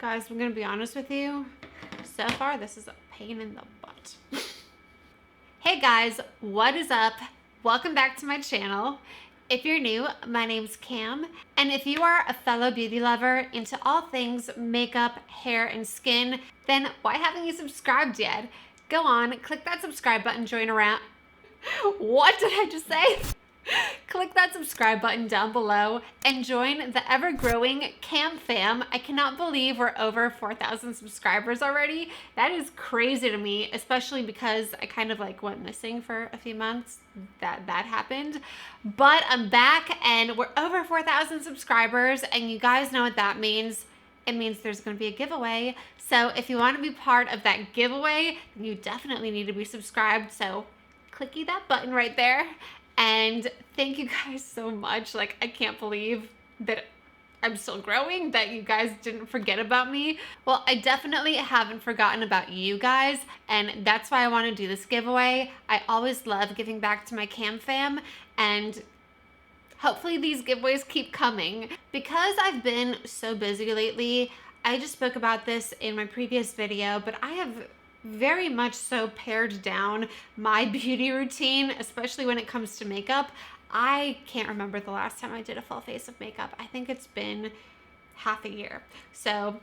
Guys, I'm gonna be honest with you. So far, this is a pain in the butt. Hey guys, what is up? Welcome back to my channel. If you're new, my name's Cam, and if you are a fellow beauty lover into all things makeup, hair, and skin, then why haven't you subscribed yet? Go on, click that subscribe button, join around. What did I just say? Click that subscribe button down below and join the ever-growing Cam fam. I cannot believe we're over 4,000 subscribers already. That is crazy to me, especially because I kind of like went missing for a few months. That happened. But I'm back and we're over 4,000 subscribers, and you guys know what that means. It means there's going to be a giveaway. So if you want to be part of that giveaway, you definitely need to be subscribed. So clicky that button right there. And thank you guys so much. Like, I can't believe that I'm still growing, that you guys didn't forget about me. Well, I definitely haven't forgotten about you guys, and that's why I want to do this giveaway. I always love giving back to my Cam fam, and hopefully these giveaways keep coming. Because I've been so busy lately, I just spoke about this in my previous video, but I have very much so pared down my beauty routine, especially when it comes to makeup. I can't remember the last time I did a full face of makeup. I think it's been half a year. So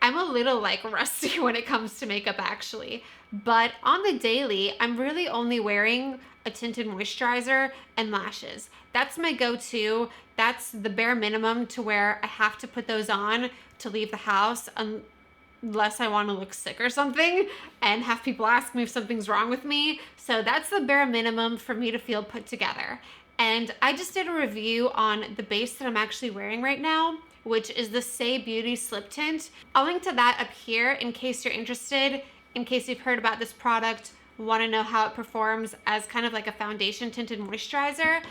I'm a little like rusty when it comes to makeup actually. But on the daily, I'm really only wearing a tinted moisturizer and lashes. That's my go-to. That's the bare minimum to where I have to put those on to leave the house, unless I want to look sick or something and have people ask me if something's wrong with me. So that's the bare minimum for me to feel put together. And I just did a review on the base that I'm actually wearing right now, which is the Say Beauty Slip Tint. I'll link to that up here in case you're interested, in case you've heard about this product, want to know how it performs as kind of like a foundation tinted moisturizer.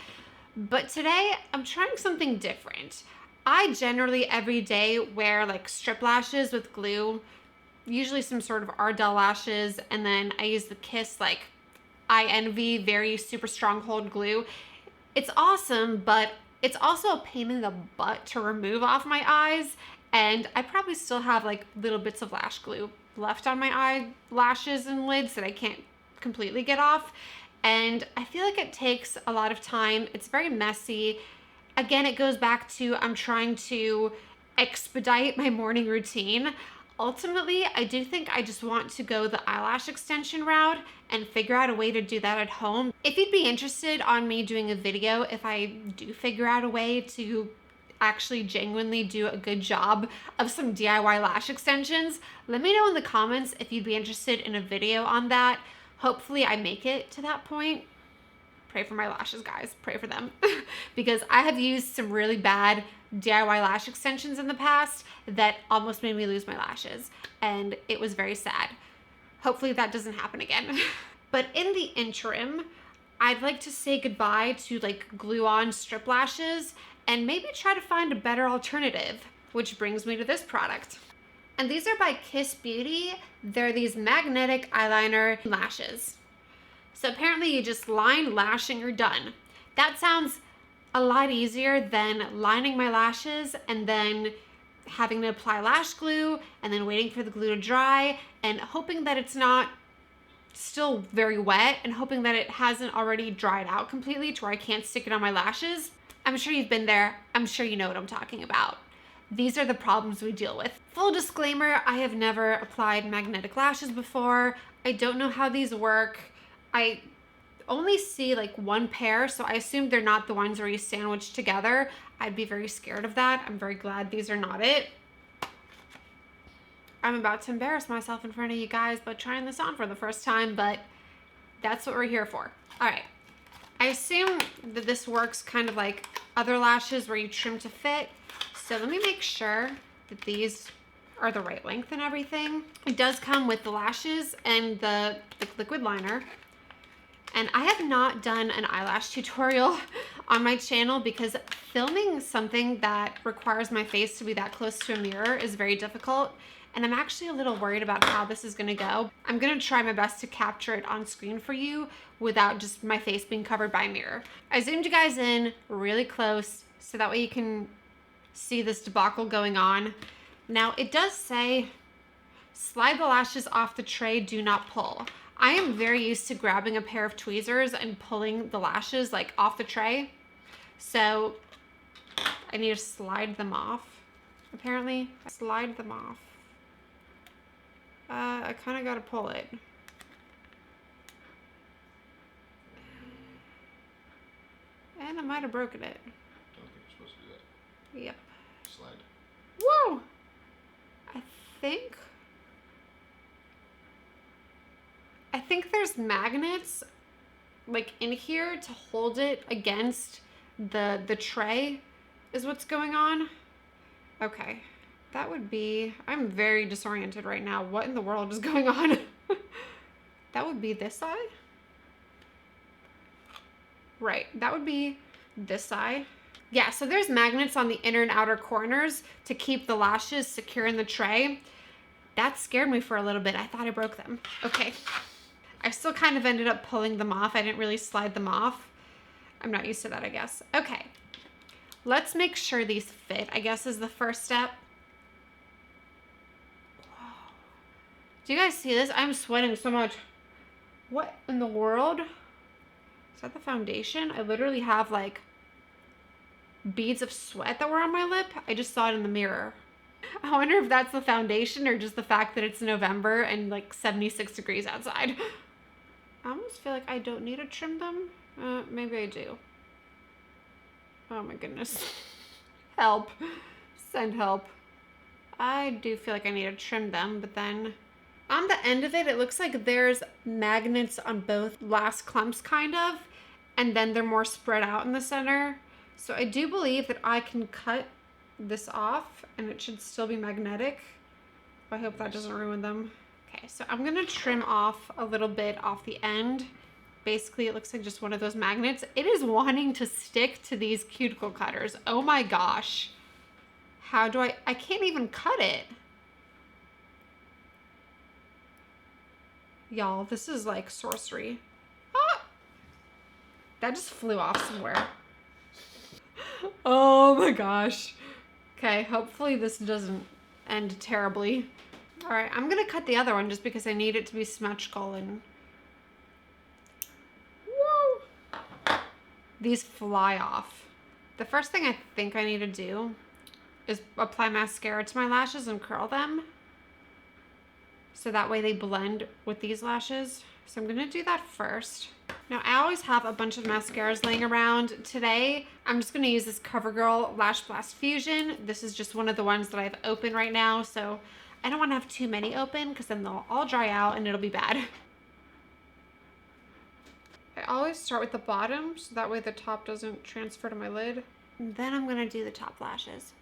But today I'm trying something different. I generally every day wear like strip lashes with glue, usually some sort of Ardell lashes, and then I use the Kiss like I Envy very super strong hold glue. It's awesome, but it's also a pain in the butt to remove off my eyes, and I probably still have like little bits of lash glue left on my eyelashes and lids that I can't completely get off, and I feel like it takes a lot of time. It's very messy. Again, it goes back to I'm trying to expedite my morning routine. Ultimately, I do think I just want to go the eyelash extension route and figure out a way to do that at home. If you'd be interested on me doing a video, if I do figure out a way to actually genuinely do a good job of some DIY lash extensions, let me know in the comments if you'd be interested in a video on that. Hopefully I make it to that point. Pray for my lashes, guys. Pray for them. Because I have used some really bad DIY lash extensions in the past that almost made me lose my lashes, and it was very sad. Hopefully that doesn't happen again. But in the interim, I'd like to say goodbye to like glue-on strip lashes and maybe try to find a better alternative, which brings me to this product. And these are by Kiss Beauty. They're these magnetic eyeliner lashes. So apparently you just line, lash, and you're done. That sounds a lot easier than lining my lashes and then having to apply lash glue and then waiting for the glue to dry and hoping that it's not still very wet and hoping that it hasn't already dried out completely to where I can't stick it on my lashes. I'm sure you've been there. I'm sure you know what I'm talking about. These are the problems we deal with. Full disclaimer, I have never applied magnetic lashes before. I don't know how these work. I only see like one pair, so I assume they're not the ones where you sandwich together. I'd be very scared of that. I'm very glad these are not it. I'm about to embarrass myself in front of you guys by trying this on for the first time, but that's what we're here for. All right. I assume that this works kind of like other lashes where you trim to fit. So let me make sure that these are the right length and everything. It does come with the lashes and the liquid liner. And I have not done an eyelash tutorial on my channel because filming something that requires my face to be that close to a mirror is very difficult. And I'm actually a little worried about how this is gonna go. I'm gonna try my best to capture it on screen for you without just my face being covered by a mirror. I zoomed you guys in really close so that way you can see this debacle going on. Now it does say, slide the lashes off the tray, do not pull. I am very used to grabbing a pair of tweezers and pulling the lashes like off the tray. So I need to slide them off. Apparently, slide them off. I kind of got to pull it. And I might have broken it. Don't think you're supposed to do that. Yep. Slide. Whoa! I think there's magnets like in here to hold it against the tray is what's going on. Okay. That would be, I'm very disoriented right now. What in the world is going on? That would be this side? Right, that would be this side. Yeah, so there's magnets on the inner and outer corners to keep the lashes secure in the tray. That scared me for a little bit. I thought I broke them. Okay. I still kind of ended up pulling them off. I didn't really slide them off. I'm not used to that, I guess. Okay. Let's make sure these fit, I guess, is the first step. Whoa. Do you guys see this? I'm sweating so much. What in the world? Is that the foundation? I literally have like beads of sweat that were on my lip. I just saw it in the mirror. I wonder if that's the foundation or just the fact that it's November and like 76 degrees outside. I almost feel like I don't need to trim them. Maybe I do. Oh my goodness. Help. Send help. I do feel like I need to trim them, but then on the end of it, it looks like there's magnets on both last clumps kind of, and then they're more spread out in the center. So I do believe that I can cut this off and it should still be magnetic. I hope that doesn't ruin them. Okay, so I'm gonna trim off a little bit off the end. Basically, it looks like just one of those magnets. It is wanting to stick to these cuticle cutters. Oh my gosh. How do I can't even cut it. Y'all, this is like sorcery. Ah! That just flew off somewhere. Oh my gosh. Okay, hopefully this doesn't end terribly. All right, I'm gonna cut the other one just because I need it to be symmetrical and... Whoa! These fly off. The first thing I think I need to do is apply mascara to my lashes and curl them. So that way they blend with these lashes. So I'm gonna do that first. Now I always have a bunch of mascaras laying around. Today, I'm just gonna use this CoverGirl Lash Blast Fusion. This is just one of the ones that I have open right now. So I don't wanna have too many open because then they'll all dry out and it'll be bad. I always start with the bottom so that way the top doesn't transfer to my lid. And then I'm gonna do the top lashes.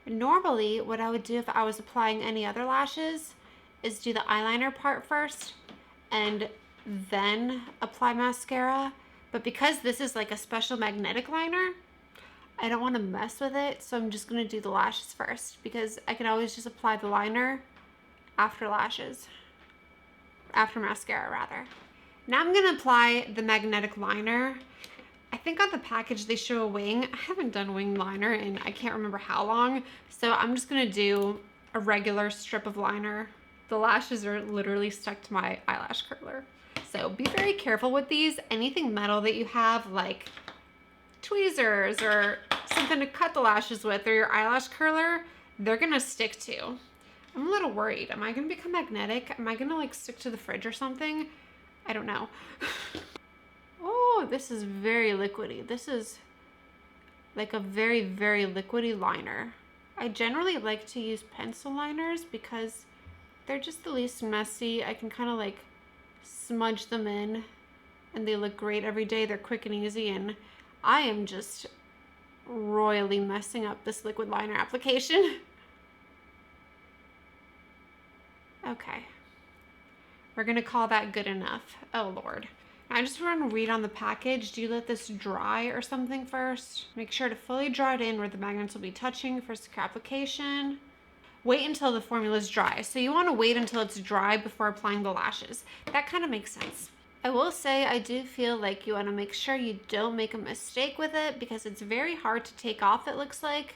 Normally, what I would do if I was applying any other lashes is do the eyeliner part first and then apply mascara. But because this is like a special magnetic liner, I don't want to mess with it. So I'm just going to do the lashes first because I can always just apply the liner after lashes. After mascara, rather. Now I'm going to apply the magnetic liner. I think on the package they show a wing. I haven't done wing liner in I can't remember how long. So I'm just gonna do a regular strip of liner. The lashes are literally stuck to my eyelash curler. So be very careful with these. Anything metal that you have, like tweezers or something to cut the lashes with or your eyelash curler, they're gonna stick to. I'm a little worried. Am I gonna become magnetic? Am I gonna like stick to the fridge or something? I don't know. Oh, this is very liquidy. This is like a very, very liquidy liner. I generally like to use pencil liners because they're just the least messy. I can kind of like smudge them in and they look great every day. They're quick and easy, and I am just royally messing up this liquid liner application. Okay. We're gonna call that good enough. Oh Lord. I just want to read on the package, do you let this dry or something first? Make sure to fully dry it in where the magnets will be touching for secure application. Wait until the formula is dry. So you want to wait until it's dry before applying the lashes. That kind of makes sense. I will say I do feel like you want to make sure you don't make a mistake with it because it's very hard to take off, it looks like,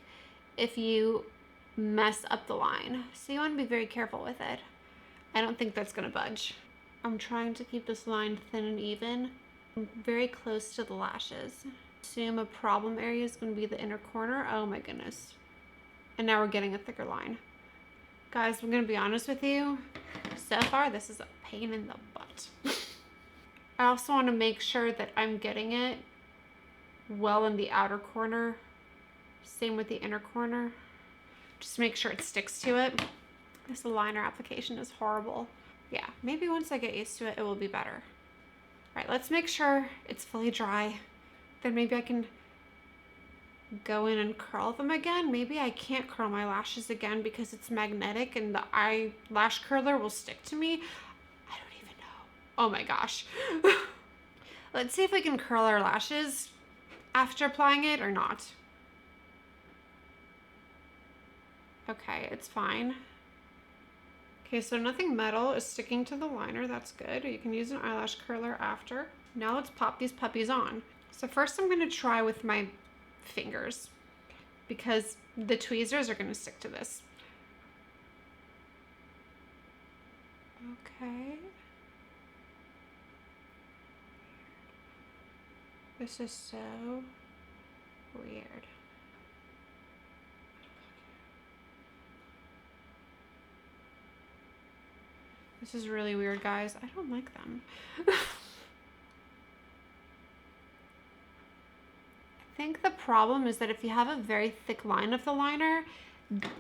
if you mess up the line. So you want to be very careful with it. I don't think that's going to budge. I'm trying to keep this line thin and even. I'm very close to the lashes. Assume a problem area is going to be the inner corner. Oh my goodness. And now we're getting a thicker line. Guys, I'm going to be honest with you. So far, this is a pain in the butt. I also want to make sure that I'm getting it well in the outer corner. Same with the inner corner. Just make sure it sticks to it. This liner application is horrible. Yeah, maybe once I get used to it, it will be better. All right, let's make sure it's fully dry. Then maybe I can go in and curl them again. Maybe I can't curl my lashes again because it's magnetic and the eyelash curler will stick to me. I don't even know. Oh my gosh. Let's see if we can curl our lashes after applying it or not. Okay, it's fine. Okay, so nothing metal is sticking to the liner. That's good. You can use an eyelash curler after. Now let's pop these puppies on. So first I'm going to try with my fingers because the tweezers are going to stick to this. Okay. This is so weird. This is really weird, guys. I don't like them. I think the problem is that if you have a very thick line of the liner,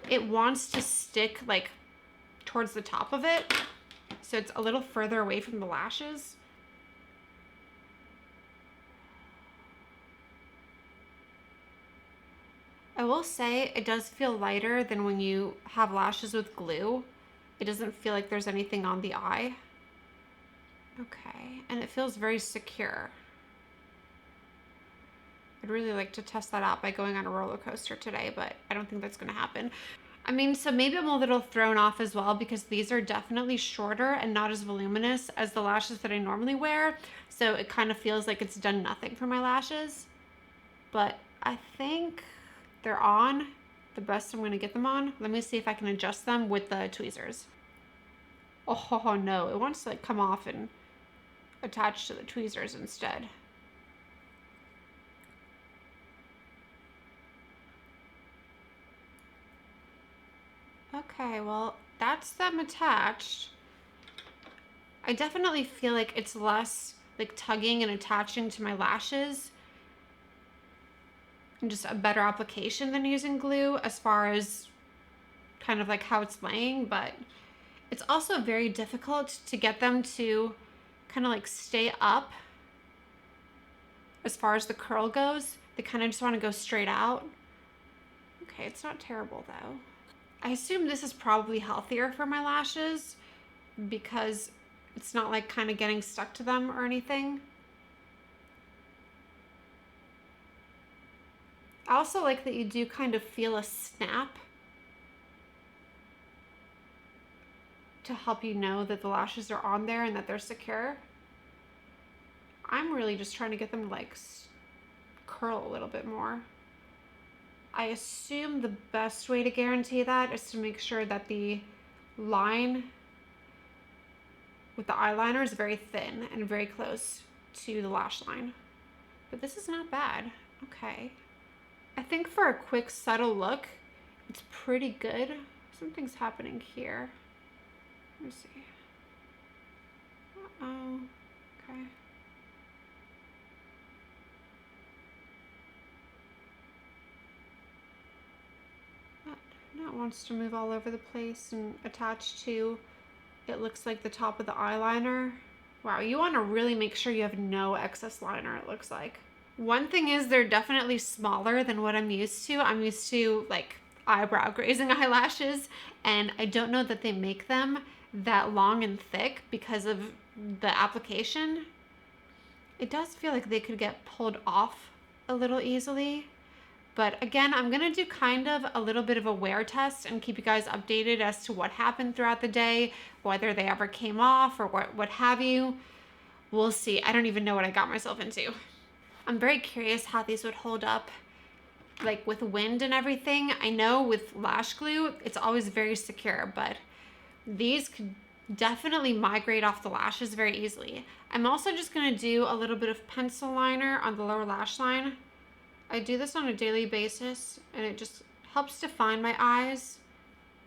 it wants to stick like towards the top of it. So it's a little further away from the lashes. I will say it does feel lighter than when you have lashes with glue. It doesn't feel like there's anything on the eye. Okay, and it feels very secure. I'd really like to test that out by going on a roller coaster today, but I don't think that's gonna happen. I mean, so maybe I'm a little thrown off as well because these are definitely shorter and not as voluminous as the lashes that I normally wear. So it kind of feels like it's done nothing for my lashes. But I think they're on the best I'm gonna get them on. Let me see if I can adjust them with the tweezers. Oh no, it wants to like come off and attach to the tweezers instead. Okay, well, that's them attached. I definitely feel like it's less like tugging and attaching to my lashes and just a better application than using glue as far as kind of like how it's laying, but it's also very difficult to get them to kind of like stay up as far as the curl goes. They kind of just want to go straight out. Okay, it's not terrible though. I assume this is probably healthier for my lashes because it's not like kind of getting stuck to them or anything. I also like that you do kind of feel a snap to help you know that the lashes are on there and that they're secure. I'm really just trying to get them to like curl a little bit more. I assume the best way to guarantee that is to make sure that the line with the eyeliner is very thin and very close to the lash line. But this is not bad. Okay. I think for a quick, subtle look, it's pretty good. Something's happening here. Let me see. Uh-oh. Okay. That wants to move all over the place and attach to, it looks like the top of the eyeliner. Wow, you want to really make sure you have no excess liner, it looks like. One thing is they're definitely smaller than what I'm used to. I'm used to like eyebrow grazing eyelashes, and I don't know that they make them that long and thick because of the application. It does feel like they could get pulled off a little easily. But again, I'm gonna do kind of a little bit of a wear test and keep you guys updated as to what happened throughout the day, whether they ever came off or what have you. We'll see. I don't even know what I got myself into. I'm very curious how these would hold up like with wind and everything. I know with lash glue, it's always very secure, but these could definitely migrate off the lashes very easily. I'm also just going to do a little bit of pencil liner on the lower lash line. I do this on a daily basis, and it just helps define my eyes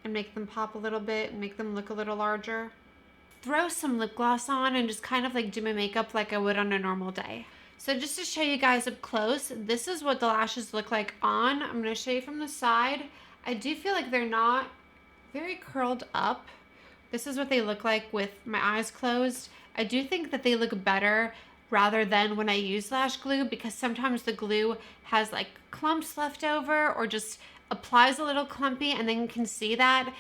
and make them pop a little bit and make them look a little larger. Throw some lip gloss on and just kind of like do my makeup like I would on a normal day. So just to show you guys up close, this is what the lashes look like on. I'm going to show you from the side. I do feel like they're not very curled up. This is what they look like with my eyes closed. I do think that they look better rather than when I use lash glue, because sometimes the glue has like clumps left over or just applies a little clumpy, and then you can see that.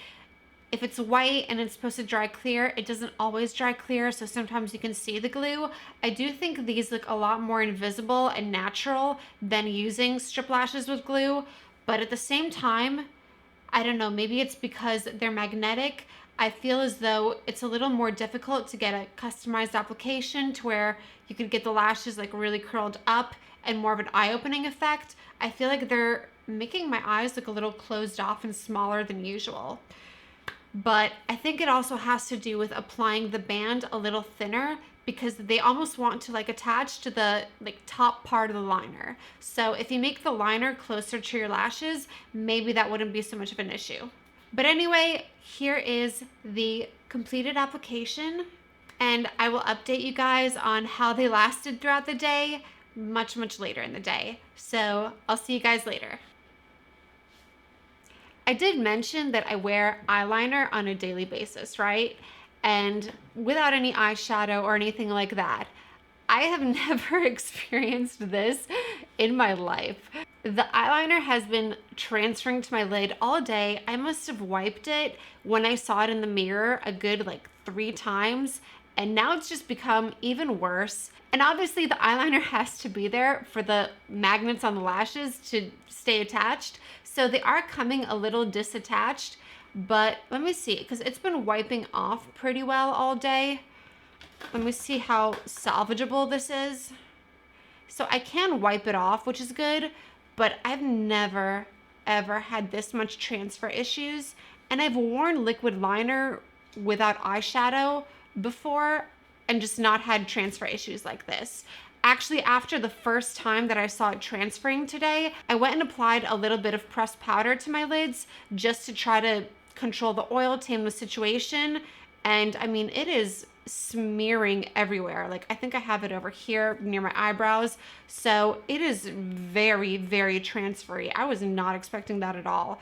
If it's white and it's supposed to dry clear, it doesn't always dry clear, so sometimes you can see the glue. I do think these look a lot more invisible and natural than using strip lashes with glue, but at the same time, I don't know, maybe it's because they're magnetic. I feel as though it's a little more difficult to get a customized application to where you could get the lashes like really curled up and more of an eye-opening effect. I feel like they're making my eyes look a little closed off and smaller than usual. But I think it also has to do with applying the band a little thinner, because they almost want to like attach to the like top part of the liner. So if you make the liner closer to your lashes, maybe that wouldn't be so much of an issue. But anyway, here is the completed application, and I will update you guys on how they lasted throughout the day much later in the day. So I'll see you guys later. I did mention that I wear eyeliner on a daily basis, right? And without any eyeshadow or anything like that. I have never experienced this in my life. The eyeliner has been transferring to my lid all day. I must have wiped it when I saw it in the mirror a good like 3 times, and now it's just become even worse. And obviously the eyeliner has to be there for the magnets on the lashes to stay attached. So they are coming a little disattached, but let me see, because it's been wiping off pretty well all day. Let me see how salvageable this is. So I can wipe it off, which is good, but I've never, ever had this much transfer issues. And I've worn liquid liner without eyeshadow before and just not had transfer issues like this. Actually, after the first time that I saw it transferring today, I went and applied a little bit of pressed powder to my lids just to try to control the oil, tame the situation. And I mean, it is smearing everywhere. Like, I think I have it over here near my eyebrows. So it is very, very transfery. I was not expecting that at all.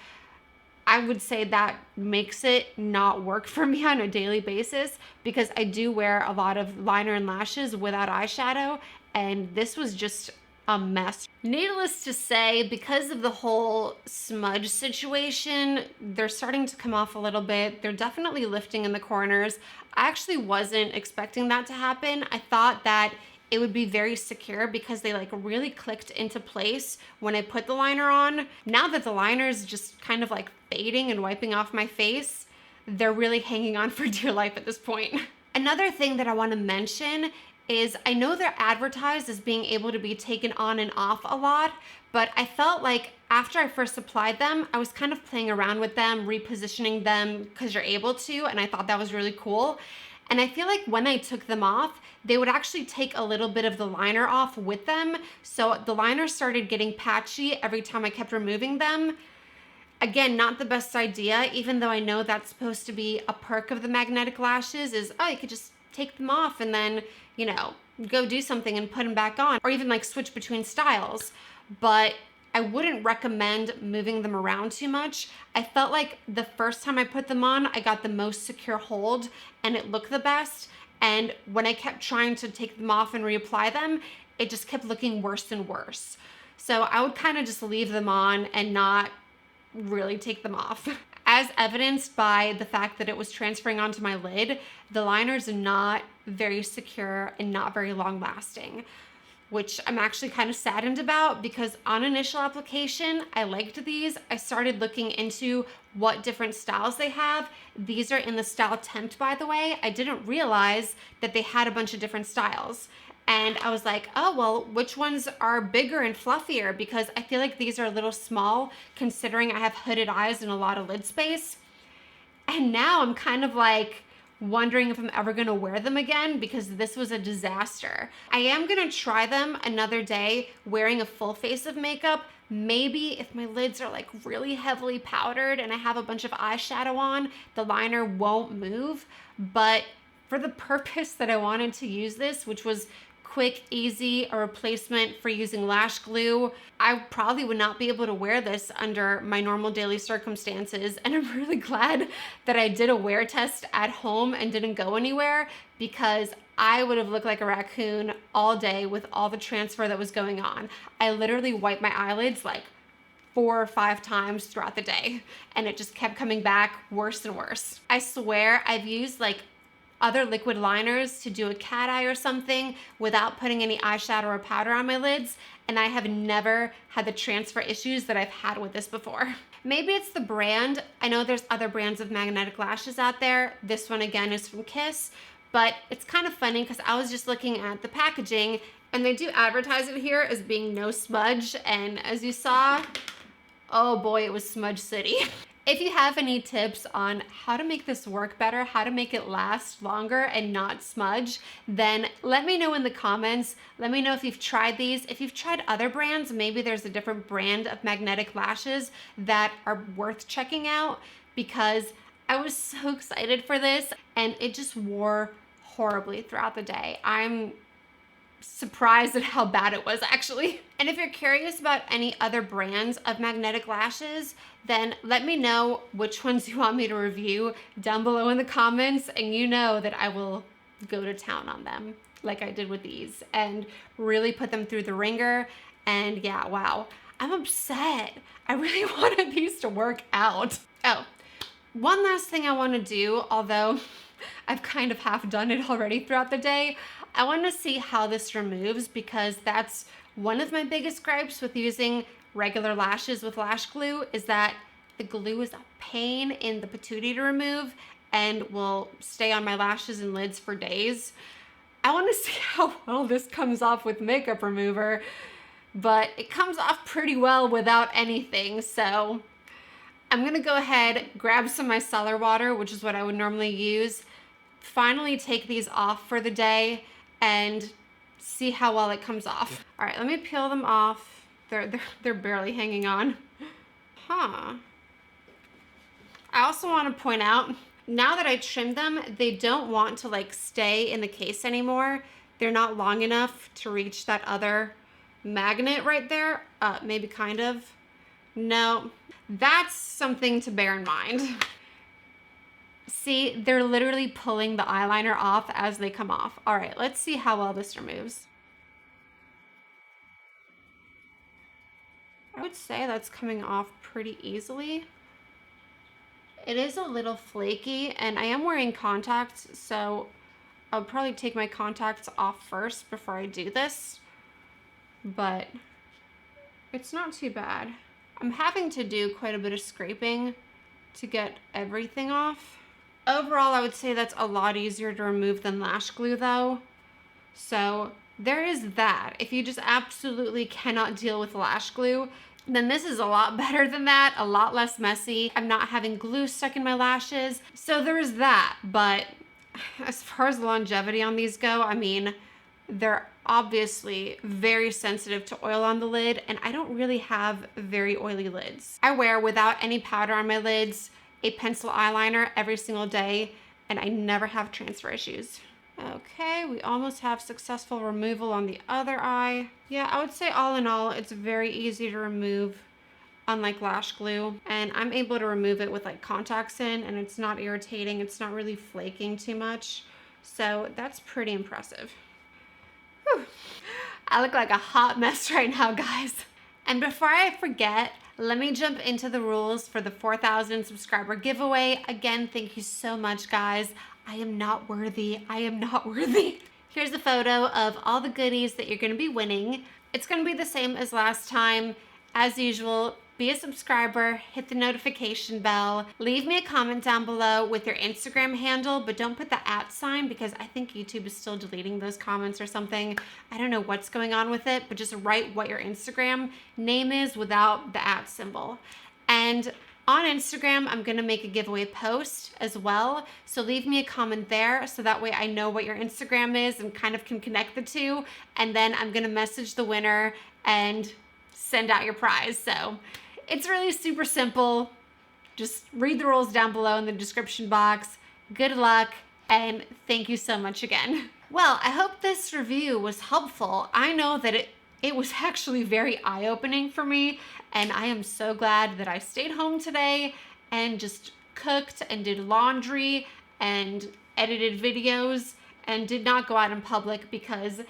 I would say that makes it not work for me on a daily basis, because I do wear a lot of liner and lashes without eyeshadow, and this was just a mess. Needless to say, because of the whole smudge situation, they're starting to come off a little bit. They're definitely lifting in the corners. I actually wasn't expecting that to happen. I thought that it would be very secure because they like really clicked into place when I put the liner on. Now that the liner is just kind of like fading and wiping off my face, they're really hanging on for dear life at this point. Another thing that I want to mention is I know they're advertised as being able to be taken on and off a lot, but I felt like after I first applied them, I was kind of playing around with them, repositioning them because you're able to, and I thought that was really cool. And I feel like when I took them off, they would actually take a little bit of the liner off with them. So the liner started getting patchy every time I kept removing them. Again, not the best idea, even though I know that's supposed to be a perk of the magnetic lashes is, oh, you could just take them off and then, you know, go do something and put them back on, or even like switch between styles. But I wouldn't recommend moving them around too much. I felt like the first time I put them on, I got the most secure hold and it looked the best. And when I kept trying to take them off and reapply them, it just kept looking worse and worse. So I would kind of just leave them on and not really take them off. As evidenced by the fact that it was transferring onto my lid, the liner's not very secure and not very long lasting, which I'm actually kind of saddened about, because on initial application, I liked these. I started looking into what different styles they have. These are in the style Tempt, by the way. I didn't realize that they had a bunch of different styles. And I was like, oh, well, which ones are bigger and fluffier? Because I feel like these are a little small considering I have hooded eyes and a lot of lid space. And now I'm kind of like wondering if I'm ever gonna wear them again because this was a disaster. I am gonna try them another day wearing a full face of makeup. Maybe if my lids are like really heavily powdered and I have a bunch of eyeshadow on, the liner won't move. But for the purpose that I wanted to use this, which was quick, easy, a replacement for using lash glue, I probably would not be able to wear this under my normal daily circumstances. And I'm really glad that I did a wear test at home and didn't go anywhere, because I would have looked like a raccoon all day with all the transfer that was going on. I literally wiped my eyelids like 4 or 5 times throughout the day, and it just kept coming back worse and worse. I swear I've used like other liquid liners to do a cat eye or something without putting any eyeshadow or powder on my lids, and I have never had the transfer issues that I've had with this before. Maybe it's the brand. I know there's other brands of magnetic lashes out there. This one again is from Kiss, but it's kind of funny because I was just looking at the packaging and they do advertise it here as being no smudge, and as you saw, oh boy, it was smudge city. If you have any tips on how to make this work better, how to make it last longer and not smudge, then let me know in the comments. Let me know if you've tried these. If you've tried other brands, maybe there's a different brand of magnetic lashes that are worth checking out, because I was so excited for this and it just wore horribly throughout the day. I'm surprised at how bad it was actually. And if you're curious about any other brands of magnetic lashes, then let me know which ones you want me to review down below in the comments, and you know that I will go to town on them like I did with these and really put them through the ringer. And yeah, wow, I'm upset. I really wanted these to work out. Oh, one last thing I want to do, although I've kind of half done it already throughout the day, I want to see how this removes, because that's one of my biggest gripes with using regular lashes with lash glue, is that the glue is a pain in the patootie to remove and will stay on my lashes and lids for days. I want to see how well this comes off with makeup remover, but it comes off pretty well without anything. So I'm gonna go ahead, grab some micellar water, which is what I would normally use, finally take these off for the day and see how well it comes off. All right, let me peel them off. They're barely hanging on. Huh. I also want to point out, now that I trimmed them, they don't want to like stay in the case anymore. They're not long enough to reach that other magnet right there. Maybe kind of. No, that's something to bear in mind. See, they're literally pulling the eyeliner off as they come off. All right, let's see how well this removes. I would say that's coming off pretty easily. It is a little flaky, and I am wearing contacts, so I'll probably take my contacts off first before I do this, but it's not too bad. I'm having to do quite a bit of scraping to get everything off. Overall, I would say that's a lot easier to remove than lash glue though. So there is that. If you just absolutely cannot deal with lash glue, then this is a lot better than that, a lot less messy. I'm not having glue stuck in my lashes. So there is that. But as far as longevity on these go, I mean, they're obviously very sensitive to oil on the lid, and I don't really have very oily lids. I wear, without any powder on my lids, a pencil eyeliner every single day, and I never have transfer issues. Okay, we almost have successful removal on the other eye. Yeah, I would say all in all, it's very easy to remove, unlike lash glue. And I'm able to remove it with like contacts in, and it's not irritating. It's not really flaking too much. So that's pretty impressive. Whew. I look like a hot mess right now, guys. And before I forget, let me jump into the rules for the 4,000 subscriber giveaway. Again, thank you so much, guys. I am not worthy. I am not worthy. Here's a photo of all the goodies that you're gonna be winning. It's gonna be the same as last time. As usual, be a subscriber, hit the notification bell, leave me a comment down below with your Instagram handle, but don't put the @ sign because I think YouTube is still deleting those comments or something. I don't know what's going on with it, but just write what your Instagram name is without the @ symbol. And on Instagram, I'm gonna make a giveaway post as well. So leave me a comment there so that way I know what your Instagram is and kind of can connect the two. And then I'm gonna message the winner and send out your prize. So it's really super simple. Just read the rules down below in the description box. Good luck, and thank you so much again. Well, I hope this review was helpful. I know that it was actually very eye-opening for me, and I am so glad that I stayed home today and just cooked and did laundry and edited videos and did not go out in public because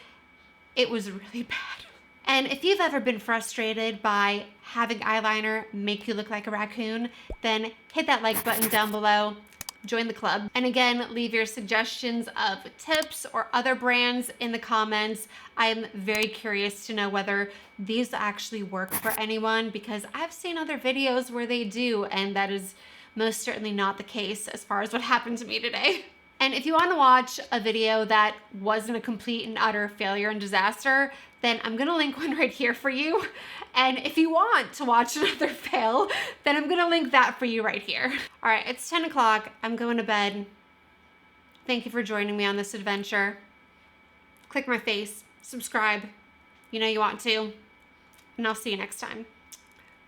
it was really bad. And if you've ever been frustrated by having eyeliner make you look like a raccoon, then hit that like button down below, join the club. And again, leave your suggestions of tips or other brands in the comments. I'm very curious to know whether these actually work for anyone because I've seen other videos where they do, and that is most certainly not the case as far as what happened to me today. And if you want to watch a video that wasn't a complete and utter failure and disaster, then I'm going to link one right here for you. And if you want to watch another fail, then I'm going to link that for you right here. All right, it's 10 o'clock. I'm going to bed. Thank you for joining me on this adventure. Click my face, subscribe. You know you want to. And I'll see you next time.